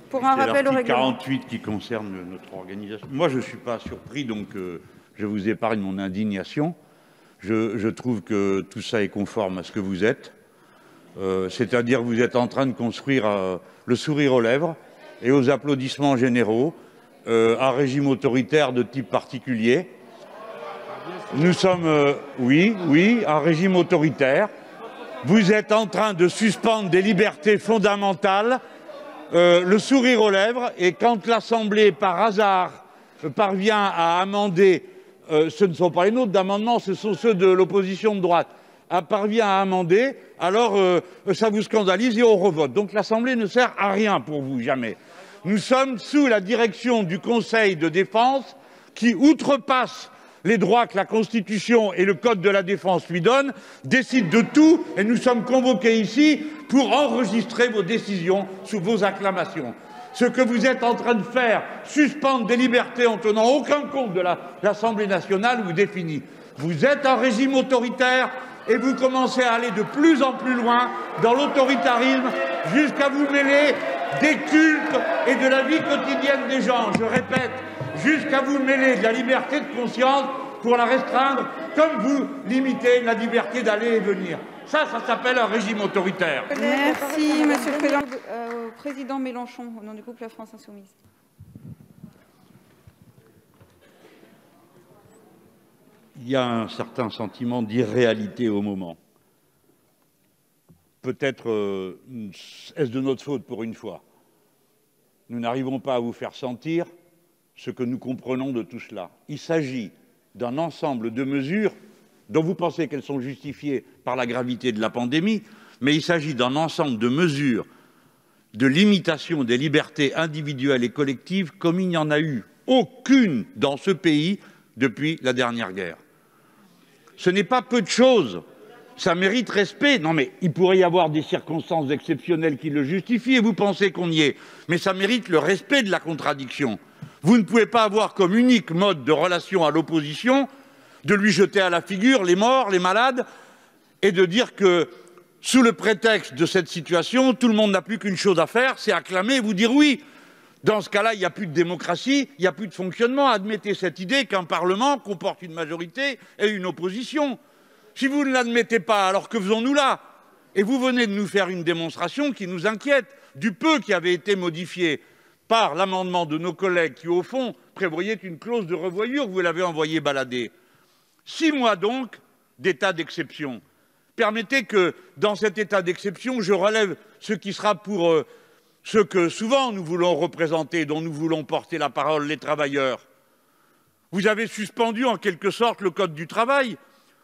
Pour un rappel au l'article règlement. 48 qui concerne notre organisation. Moi, je ne suis pas surpris, donc je vous épargne mon indignation. Je trouve que tout ça est conforme à ce que vous êtes. C'est-à-dire que vous êtes en train de construire le sourire aux lèvres et aux applaudissements généraux un régime autoritaire de type particulier. Nous sommes, oui, un régime autoritaire. Vous êtes en train de suspendre des libertés fondamentales, le sourire aux lèvres, et quand l'Assemblée, par hasard, parvient à amender, ce ne sont pas les nôtres d'amendements, ce sont ceux de l'opposition de droite, parvient à amender, alors ça vous scandalise et on revote. Donc l'Assemblée ne sert à rien pour vous, jamais. Nous sommes sous la direction du Conseil de défense qui outrepasse les droits que la Constitution et le Code de la défense lui donnent, décide de tout, et nous sommes convoqués ici pour enregistrer vos décisions sous vos acclamations. Ce que vous êtes en train de faire, suspendre des libertés en tenant aucun compte de l'Assemblée nationale, vous définit. Vous êtes un régime autoritaire et vous commencez à aller de plus en plus loin dans l'autoritarisme jusqu'à vous mêler des cultes et de la vie quotidienne des gens. Je répète, jusqu'à vous mêler de la liberté de conscience pour la restreindre, comme vous limitez la liberté d'aller et venir. Ça s'appelle un régime autoritaire. Merci, Monsieur le Président. Président Mélenchon, au nom du groupe La France Insoumise. Il y a un certain sentiment d'irréalité au moment. Peut-être est-ce de notre faute pour une fois. Nous n'arrivons pas à vous faire sentir ce que nous comprenons de tout cela. Il s'agit d'un ensemble de mesures dont vous pensez qu'elles sont justifiées par la gravité de la pandémie, mais il s'agit d'un ensemble de mesures de limitation des libertés individuelles et collectives comme il n'y en a eu aucune dans ce pays depuis la dernière guerre. Ce n'est pas peu de choses. Ça mérite respect. Non, mais il pourrait y avoir des circonstances exceptionnelles qui le justifient et vous pensez qu'on y est. Mais ça mérite le respect de la contradiction. Vous ne pouvez pas avoir comme unique mode de relation à l'opposition de lui jeter à la figure les morts, les malades, et de dire que, sous le prétexte de cette situation, tout le monde n'a plus qu'une chose à faire, c'est acclamer et vous dire oui. Dans ce cas-là, il n'y a plus de démocratie, il n'y a plus de fonctionnement. Admettez cette idée qu'un Parlement comporte une majorité et une opposition. Si vous ne l'admettez pas, alors que faisons-nous là? Et vous venez de nous faire une démonstration qui nous inquiète, du peu qui avait été modifié par l'amendement de nos collègues qui, au fond, prévoyait une clause de revoyure, vous l'avez envoyé balader. 6 mois donc d'état d'exception. Permettez que, dans cet état d'exception, je relève ce qui sera pour ce que souvent nous voulons représenter, dont nous voulons porter la parole, les travailleurs. Vous avez suspendu en quelque sorte le Code du travail.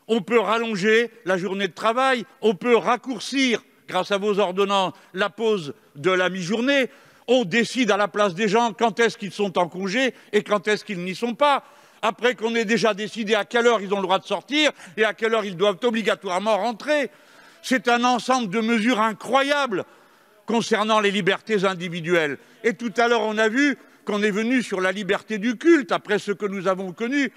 On peut rallonger la journée de travail, on peut raccourcir, grâce à vos ordonnances, la pause de la mi-journée. On décide à la place des gens quand est-ce qu'ils sont en congé et quand est-ce qu'ils n'y sont pas. Après qu'on ait déjà décidé à quelle heure ils ont le droit de sortir et à quelle heure ils doivent obligatoirement rentrer. C'est un ensemble de mesures incroyables concernant les libertés individuelles. Et tout à l'heure, on a vu qu'on est venu sur la liberté du culte, après ce que nous avons connu.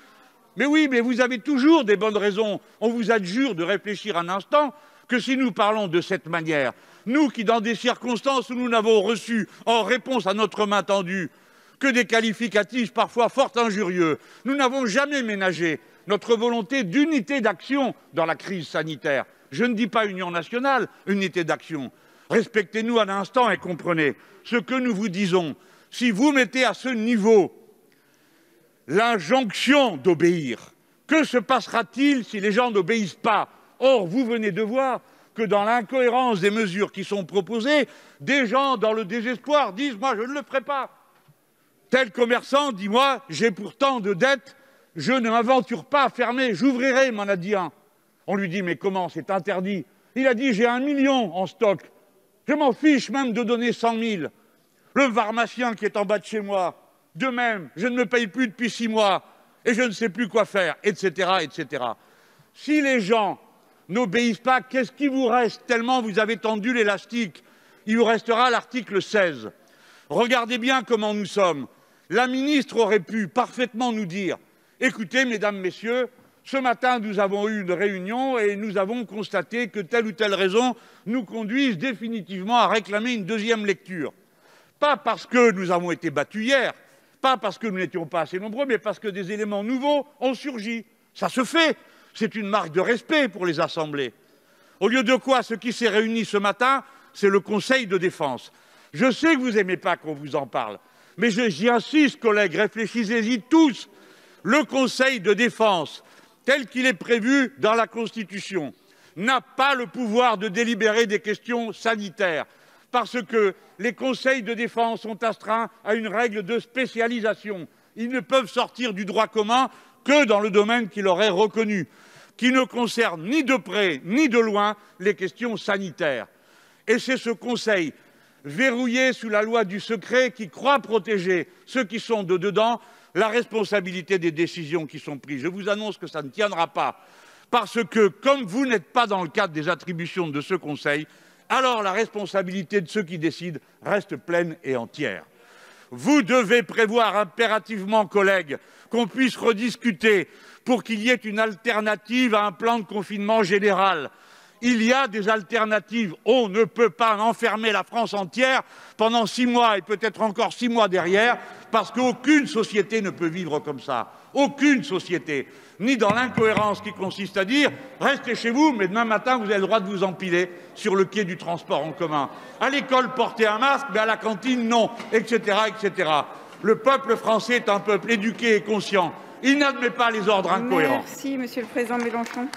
Mais oui, mais vous avez toujours des bonnes raisons. On vous adjure de réfléchir un instant que si nous parlons de cette manière, nous qui, dans des circonstances où nous n'avons reçu, en réponse à notre main tendue, que des qualificatifs parfois fort injurieux, nous n'avons jamais ménagé notre volonté d'unité d'action dans la crise sanitaire. Je ne dis pas union nationale, unité d'action. Respectez-nous un instant et comprenez ce que nous vous disons. Si vous mettez à ce niveau l'injonction d'obéir, que se passera-t-il si les gens n'obéissent pas? Or, vous venez de voir que dans l'incohérence des mesures qui sont proposées, des gens, dans le désespoir, disent « moi, je ne le ferai pas ». Tel commerçant dit « moi, j'ai pourtant de dettes, je ne m'aventure pas à fermer, j'ouvrirai », m'en a dit un. On lui dit « mais comment, c'est interdit ?» Il a dit « j'ai 1 million en stock, je m'en fiche même de donner 100 000 ». Le pharmacien qui est en bas de chez moi, de même, je ne me paye plus depuis 6 mois et je ne sais plus quoi faire, etc., etc. Si les gens n'obéissent pas, qu'est-ce qui vous reste? Tellement vous avez tendu l'élastique. Il vous restera l'article 16. Regardez bien comment nous sommes. La ministre aurait pu parfaitement nous dire « Écoutez, mesdames, messieurs, ce matin, nous avons eu une réunion et nous avons constaté que telle ou telle raison nous conduise définitivement à réclamer une deuxième lecture. » Pas parce que nous avons été battus hier, pas parce que nous n'étions pas assez nombreux, mais parce que des éléments nouveaux ont surgi. Ça se fait. C'est une marque de respect pour les assemblées. Au lieu de quoi, ce qui s'est réuni ce matin, c'est le Conseil de défense. Je sais que vous n'aimez pas qu'on vous en parle, mais j'y insiste, collègues, réfléchissez-y tous. Le Conseil de défense, tel qu'il est prévu dans la Constitution, n'a pas le pouvoir de délibérer des questions sanitaires, parce que les conseils de défense sont astreints à une règle de spécialisation. Ils ne peuvent sortir du droit commun que dans le domaine qui leur est reconnu, qui ne concerne ni de près ni de loin les questions sanitaires. Et c'est ce Conseil, verrouillé sous la loi du secret, qui croit protéger ceux qui sont de dedans la responsabilité des décisions qui sont prises. Je vous annonce que ça ne tiendra pas, parce que, comme vous n'êtes pas dans le cadre des attributions de ce Conseil, alors la responsabilité de ceux qui décident reste pleine et entière. Vous devez prévoir impérativement, collègues, qu'on puisse rediscuter pour qu'il y ait une alternative à un plan de confinement général. Il y a des alternatives. On ne peut pas enfermer la France entière pendant 6 mois et peut-être encore 6 mois derrière, parce qu'aucune société ne peut vivre comme ça. Aucune société. Ni dans l'incohérence qui consiste à dire « restez chez vous, mais demain matin, vous avez le droit de vous empiler sur le quai du transport en commun. À l'école, portez un masque, mais à la cantine, non, etc. etc. » Le peuple français est un peuple éduqué et conscient. Il n'admet pas les ordres incohérents. Merci, Monsieur le Président Mélenchon.